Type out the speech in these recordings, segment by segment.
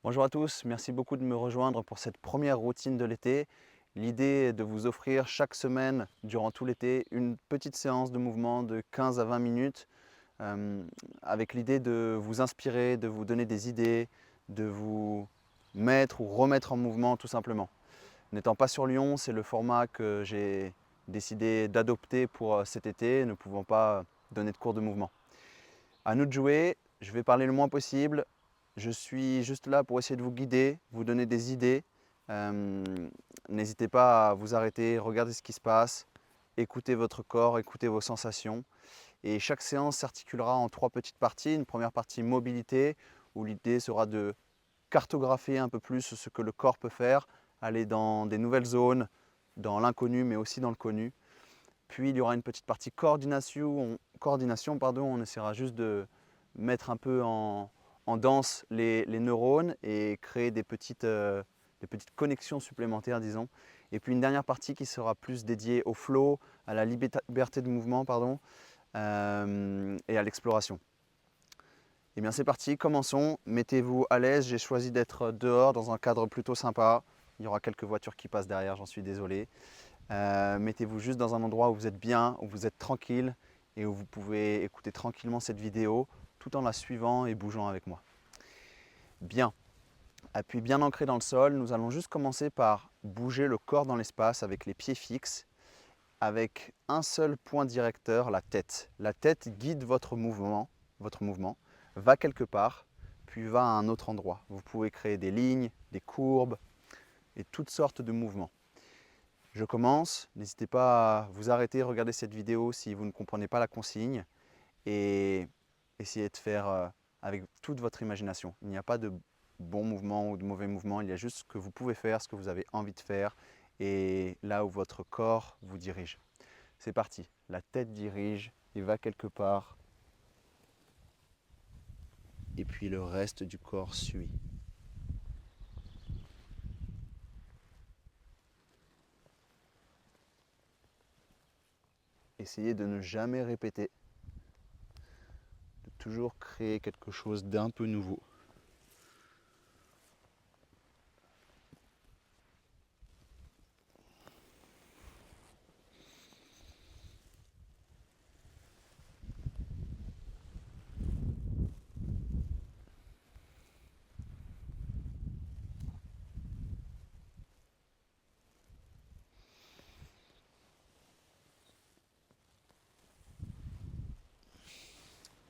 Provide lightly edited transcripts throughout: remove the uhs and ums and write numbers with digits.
Bonjour à tous, merci beaucoup de me rejoindre pour cette première routine de l'été. L'idée est de vous offrir chaque semaine, durant tout l'été, une petite séance de mouvement de 15 à 20 minutes euh, avec l'idée de vous inspirer, de vous donner des idées, de vous mettre ou remettre en mouvement tout simplement. N'étant pas sur Lyon, c'est le format que j'ai décidé d'adopter pour cet été, ne pouvant pas donner de cours de mouvement. À nous de jouer, je vais parler le moins possible. Je suis juste là pour essayer de vous guider, vous donner des idées. Euh, N'hésitez pas à vous arrêter, regarder ce qui se passe, écoutez votre corps, écoutez vos sensations. Et chaque séance s'articulera en 3 petites parties. Une première partie mobilité, où l'idée sera de cartographier un peu plus ce que le corps peut faire, aller dans des nouvelles zones, dans l'inconnu mais aussi dans le connu. Puis il y aura une petite partie coordination, on essaiera juste de mettre un peu en danse les neurones et créer des petites connexions supplémentaires, disons. Et puis une dernière partie qui sera plus dédiée au flow, à la liberté de mouvement, et à l'exploration. Et bien c'est parti, commençons. Mettez-vous à l'aise, j'ai choisi d'être dehors dans un cadre plutôt sympa. Il y aura quelques voitures qui passent derrière, j'en suis désolé. Mettez-vous juste dans un endroit où vous êtes bien, où vous êtes tranquille et où vous pouvez écouter tranquillement cette vidéo tout en la suivant et bougeant avec moi. Bien, appui bien ancré dans le sol, nous allons juste commencer par bouger le corps dans l'espace avec les pieds fixes, avec un seul point directeur, la tête. La tête guide votre mouvement va quelque part, puis va à un autre endroit. Vous pouvez créer des lignes, des courbes et toutes sortes de mouvements. Je commence, n'hésitez pas à vous arrêter, regarder cette vidéo si vous ne comprenez pas la consigne et essayez de faire avec toute votre imagination. Il n'y a pas de bon mouvement ou de mauvais mouvement, il y a juste ce que vous pouvez faire, ce que vous avez envie de faire et là où votre corps vous dirige. C'est parti, la tête dirige et va quelque part et puis le reste du corps suit. Essayez de ne jamais répéter, de toujours créer quelque chose d'un peu nouveau.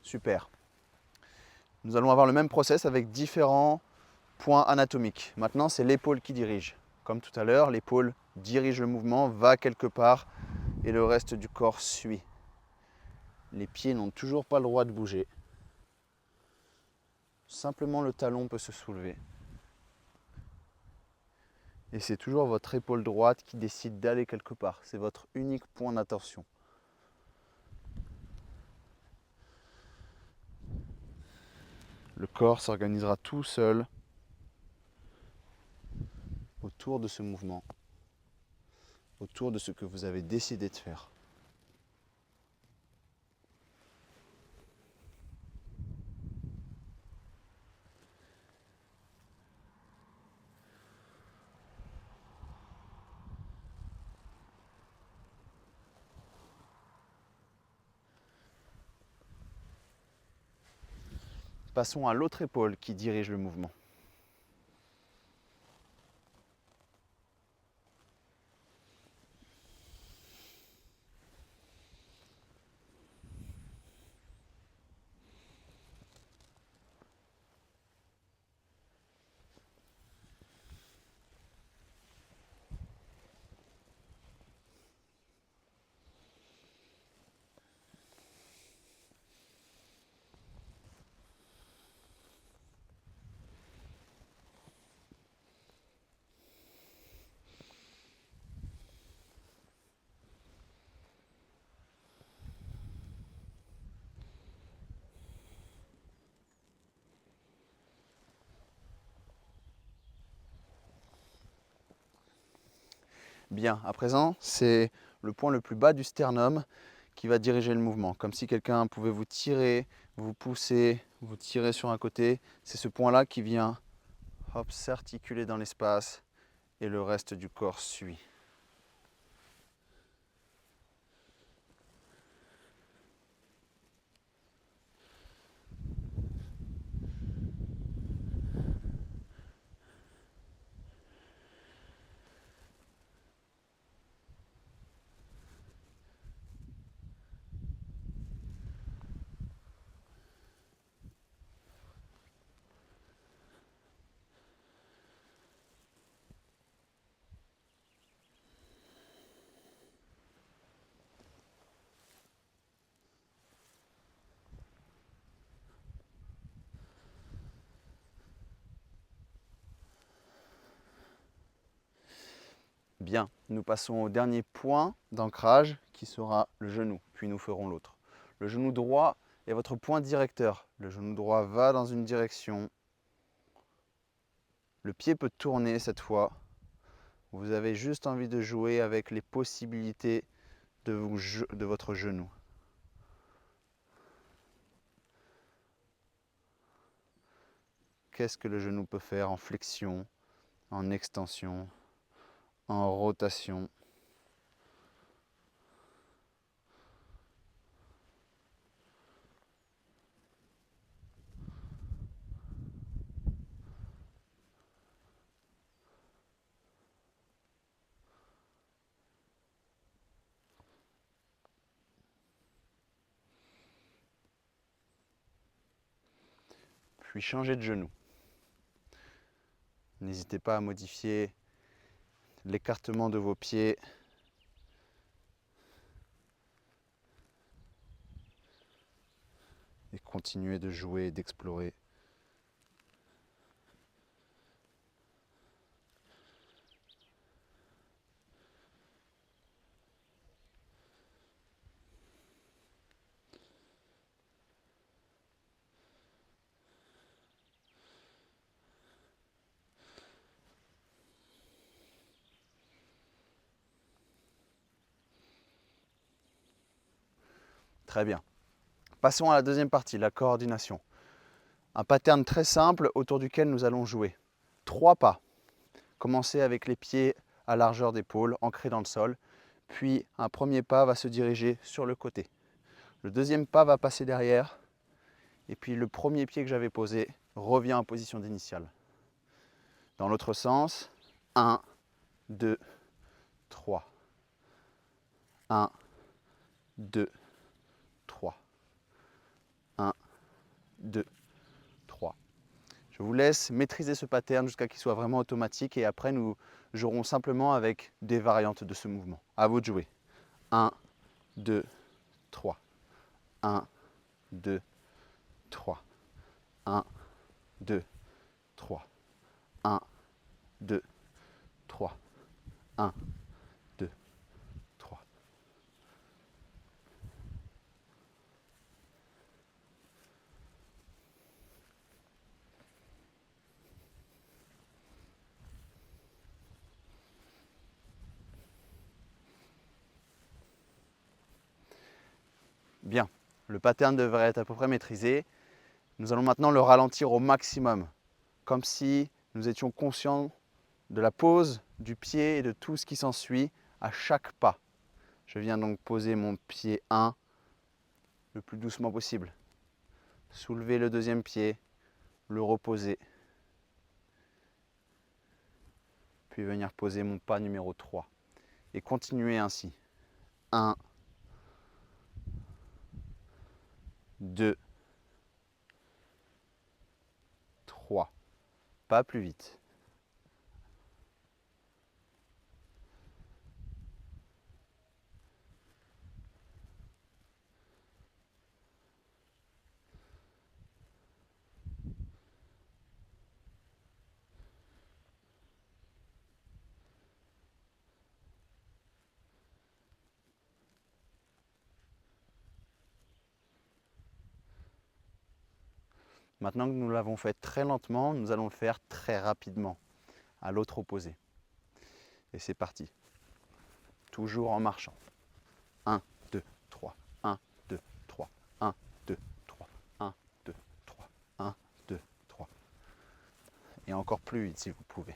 Super. Nous allons avoir le même process avec différents points anatomiques. Maintenant, c'est l'épaule qui dirige. Comme tout à l'heure, l'épaule dirige le mouvement, va quelque part et le reste du corps suit. Les pieds n'ont toujours pas le droit de bouger. Simplement le talon peut se soulever. Et c'est toujours votre épaule droite qui décide d'aller quelque part. C'est votre unique point d'attention. Le corps s'organisera tout seul autour de ce mouvement, autour de ce que vous avez décidé de faire. Passons à l'autre épaule qui dirige le mouvement. Bien, à présent, c'est le point le plus bas du sternum qui va diriger le mouvement. Comme si quelqu'un pouvait vous tirer, vous pousser, vous tirer sur un côté. C'est ce point-là qui vient Hop, s'articuler dans l'espace et le reste du corps suit. Bien, nous passons au dernier point d'ancrage qui sera le genou, puis nous ferons l'autre. Le genou droit est votre point directeur. Le genou droit va dans une direction. Le pied peut tourner cette fois. Vous avez juste envie de jouer avec les possibilités de votre genou. Qu'est-ce que le genou peut faire en flexion, en extension, en rotation? Puis changez de genou. N'hésitez pas à modifier l'écartement de vos pieds. Et continuez de jouer, d'explorer. Très bien. Passons à la deuxième partie, la coordination. Un pattern très simple autour duquel nous allons jouer. 3 pas. Commencez avec les pieds à largeur d'épaule, ancrés dans le sol. Puis un premier pas va se diriger sur le côté. Le deuxième pas va passer derrière. Et puis le premier pied que j'avais posé revient en position d'initiale. Dans l'autre sens, 1, 2, 3. 1, 2, 3. 1, 2, 3. Je vous laisse maîtriser ce pattern jusqu'à qu'il soit vraiment automatique et après nous jouerons simplement avec des variantes de ce mouvement. À vous de jouer. 1, 2, 3. 1, 2, 3. 1, 2, 3. 1, 2, 3. 1, 2, 3. Bien, le pattern devrait être à peu près maîtrisé. Nous allons maintenant le ralentir au maximum, comme si nous étions conscients de la pose du pied et de tout ce qui s'ensuit à chaque pas. Je viens donc poser mon pied 1 le plus doucement possible. Soulever le deuxième pied, le reposer. Puis venir poser mon pas numéro 3. Et continuer ainsi. 1, 2, 3. Pas plus vite. Maintenant que nous l'avons fait très lentement, nous allons le faire très rapidement, à l'autre opposé. Et c'est parti. Toujours en marchant. 1, 2, 3. 1, 2, 3. 1, 2, 3. 1, 2, 3. 1, 2, 3. et encore plus vite si vous pouvez.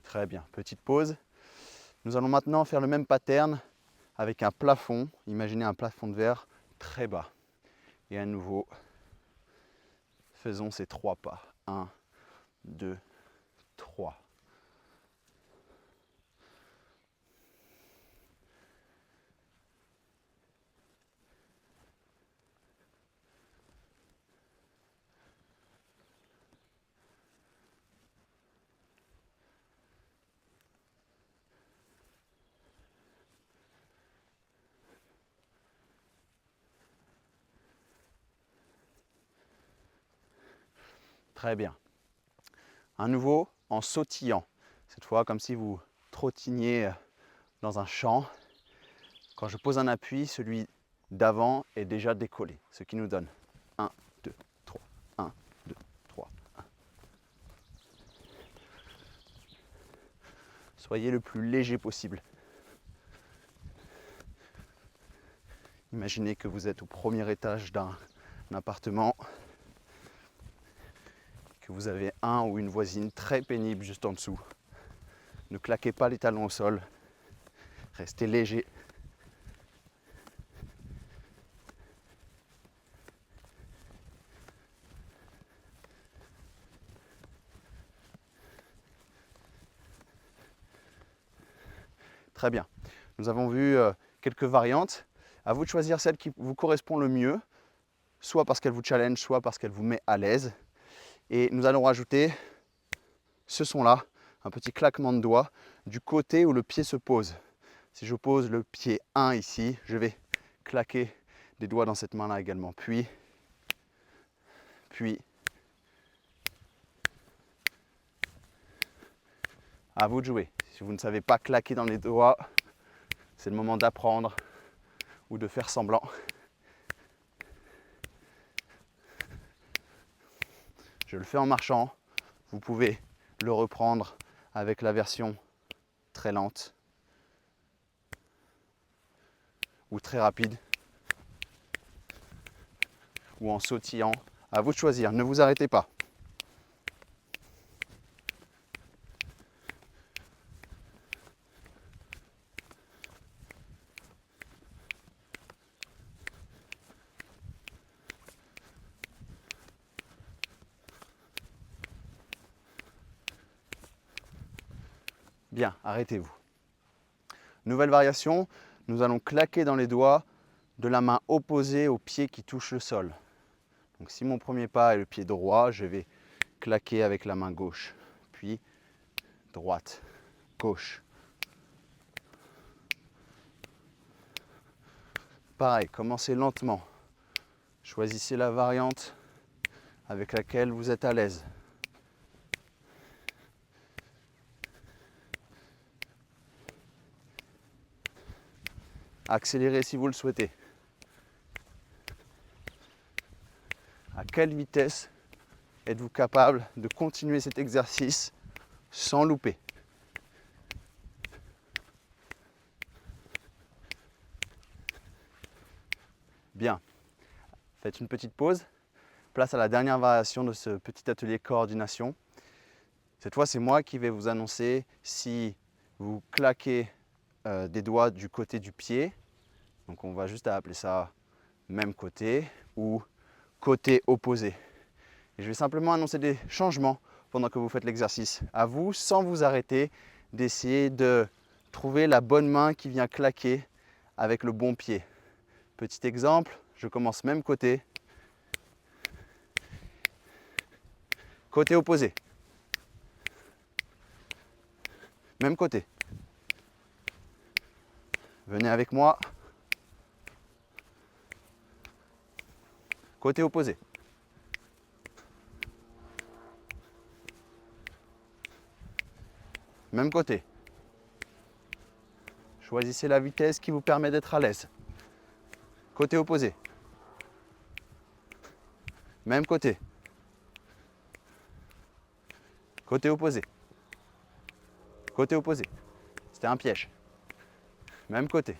Très bien, petite pause. Nous allons maintenant faire le même pattern avec un plafond. Imaginez un plafond de verre très bas. Et à nouveau, faisons ces 3 pas. 1, 2, 3. Très bien. À nouveau, en sautillant. Cette fois, comme si vous trottiniez dans un champ. Quand je pose un appui, celui d'avant est déjà décollé. Ce qui nous donne 1, 2, 3, 1, 2, 3, 1. Soyez le plus léger possible. Imaginez que vous êtes au premier étage d'un appartement, que vous avez un ou une voisine très pénible juste en dessous. Ne claquez pas les talons au sol, restez léger. Très bien. Nous avons vu quelques variantes. À vous de choisir celle qui vous correspond le mieux, soit parce qu'elle vous challenge, soit parce qu'elle vous met à l'aise. Et nous allons rajouter ce son-là, un petit claquement de doigts du côté où le pied se pose. Si je pose le pied 1 ici, je vais claquer des doigts dans cette main-là également. Puis, à vous de jouer. Si vous ne savez pas claquer dans les doigts, c'est le moment d'apprendre ou de faire semblant. Je le fais en marchant. Vous pouvez le reprendre avec la version très lente ou très rapide ou en sautillant. À vous de choisir. Ne vous arrêtez pas. Bien, arrêtez-vous. Nouvelle variation, nous allons claquer dans les doigts de la main opposée au pied qui touche le sol. Donc si mon premier pas est le pied droit, je vais claquer avec la main gauche. Puis droite, gauche. Pareil, commencez lentement. Choisissez la variante avec laquelle vous êtes à l'aise. Accélérez si vous le souhaitez. À quelle vitesse êtes-vous capable de continuer cet exercice sans louper? Bien. Faites une petite pause. Place à la dernière variation de ce petit atelier coordination. Cette fois, c'est moi qui vais vous annoncer si vous claquez des doigts du côté du pied. Donc on va juste appeler ça même côté ou côté opposé. Et je vais simplement annoncer des changements pendant que vous faites l'exercice. À vous, sans vous arrêter, d'essayer de trouver la bonne main qui vient claquer avec le bon pied. Petit exemple, je commence même côté. Côté opposé. Même côté. Venez avec moi. Côté opposé. Même côté. Choisissez la vitesse qui vous permet d'être à l'aise. Côté opposé. Même côté. Côté opposé. Côté opposé. C'était un piège. Même côté.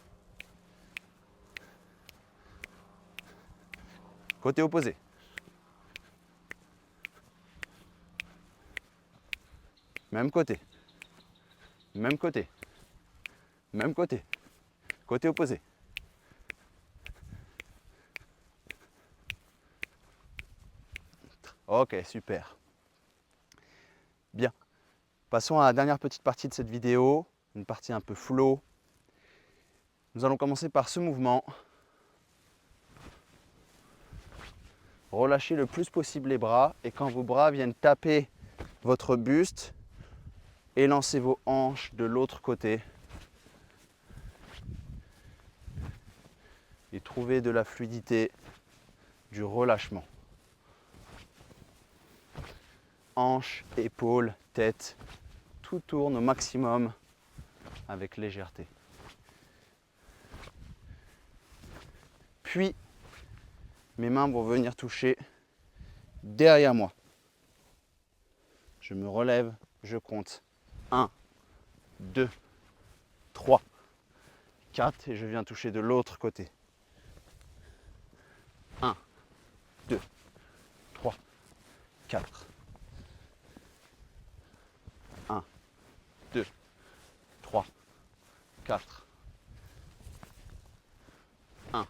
Côté opposé. Même côté. Même côté. Même côté. Côté opposé. Ok, super. Bien. Passons à la dernière petite partie de cette vidéo, une partie un peu flow. Nous allons commencer par ce mouvement. Relâchez le plus possible les bras et quand vos bras viennent taper votre buste, élancez vos hanches de l'autre côté et trouvez de la fluidité, du relâchement. Hanches, épaules, tête, tout tourne au maximum avec légèreté. Puis, mes mains vont venir toucher derrière moi. Je me relève, je compte 1, 2, 3, 4 et je viens toucher de l'autre côté. 1, 2, 3, 4. 1, 2, 3, 4. 1,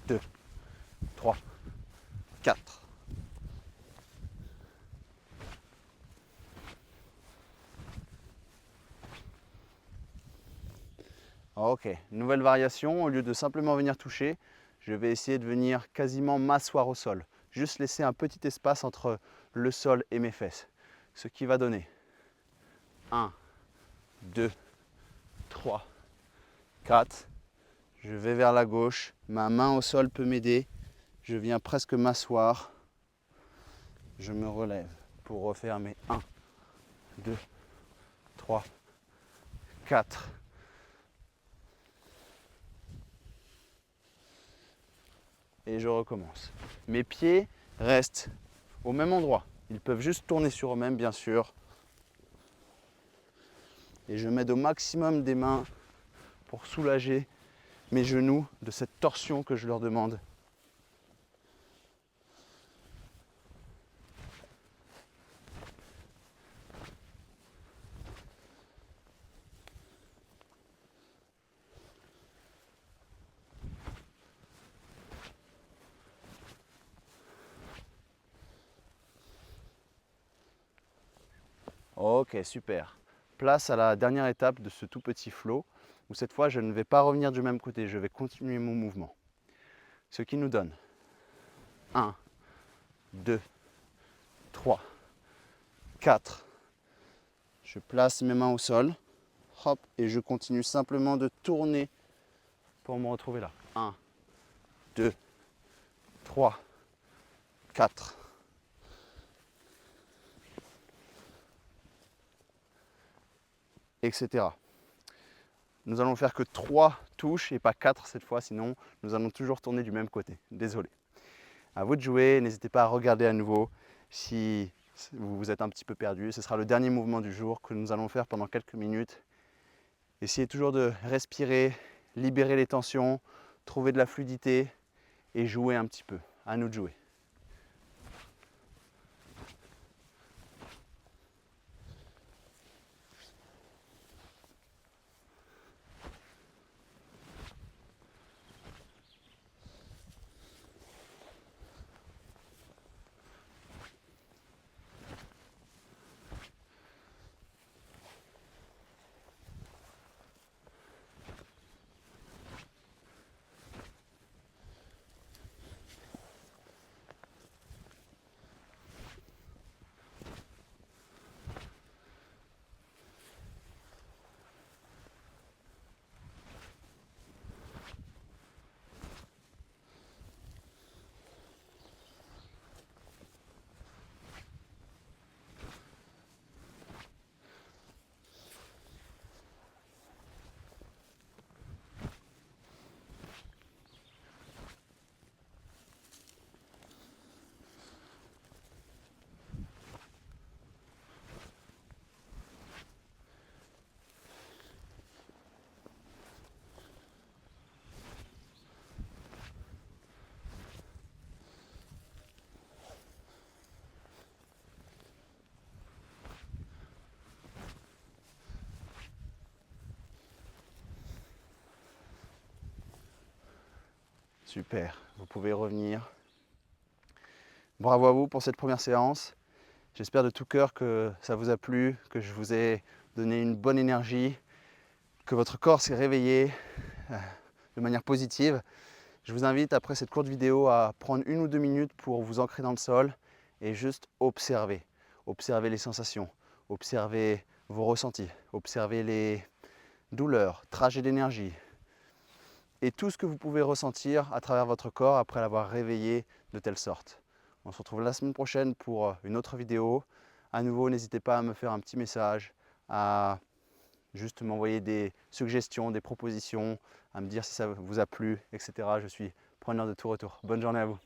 2, 3, 4. Ok, nouvelle variation, au lieu de simplement venir toucher, je vais essayer de venir quasiment m'asseoir au sol. Juste laisser un petit espace entre le sol et mes fesses. Ce qui va donner 1, 2, 3, 4. Je vais vers la gauche, ma main au sol peut m'aider. Je viens presque m'asseoir. Je me relève pour refaire mes 1, 2, 3, 4. Et je recommence. Mes pieds restent au même endroit. Ils peuvent juste tourner sur eux-mêmes, bien sûr. Et je m'aide au maximum des mains pour soulager mes genoux de cette torsion que je leur demande. Ok, super. Place à la dernière étape de ce tout petit flow, où cette fois je ne vais pas revenir du même côté, je vais continuer mon mouvement. Ce qui nous donne 1, 2, 3, 4. Je place mes mains au sol, hop, et je continue simplement de tourner pour me retrouver là. 1, 2, 3, 4. Etc. Nous allons faire que 3 touches et pas 4 cette fois, sinon nous allons toujours tourner du même côté. Désolé. À vous de jouer, n'hésitez pas à regarder à nouveau si vous vous êtes un petit peu perdu. Ce sera le dernier mouvement du jour que nous allons faire pendant quelques minutes. Essayez toujours de respirer, libérer les tensions, trouver de la fluidité et jouer un petit peu. À nous de jouer. Super, vous pouvez revenir. Bravo à vous pour cette première séance. J'espère de tout cœur que ça vous a plu, que je vous ai donné une bonne énergie, que votre corps s'est réveillé de manière positive. Je vous invite après cette courte vidéo à prendre 1 ou 2 minutes pour vous ancrer dans le sol et juste observer. Observer les sensations, observer vos ressentis, observer les douleurs, trajets d'énergie et tout ce que vous pouvez ressentir à travers votre corps après l'avoir réveillé de telle sorte. On se retrouve la semaine prochaine pour une autre vidéo. À nouveau, n'hésitez pas à me faire un petit message, à juste m'envoyer des suggestions, des propositions, à me dire si ça vous a plu, etc. Je suis preneur de tout retour. Bonne journée à vous.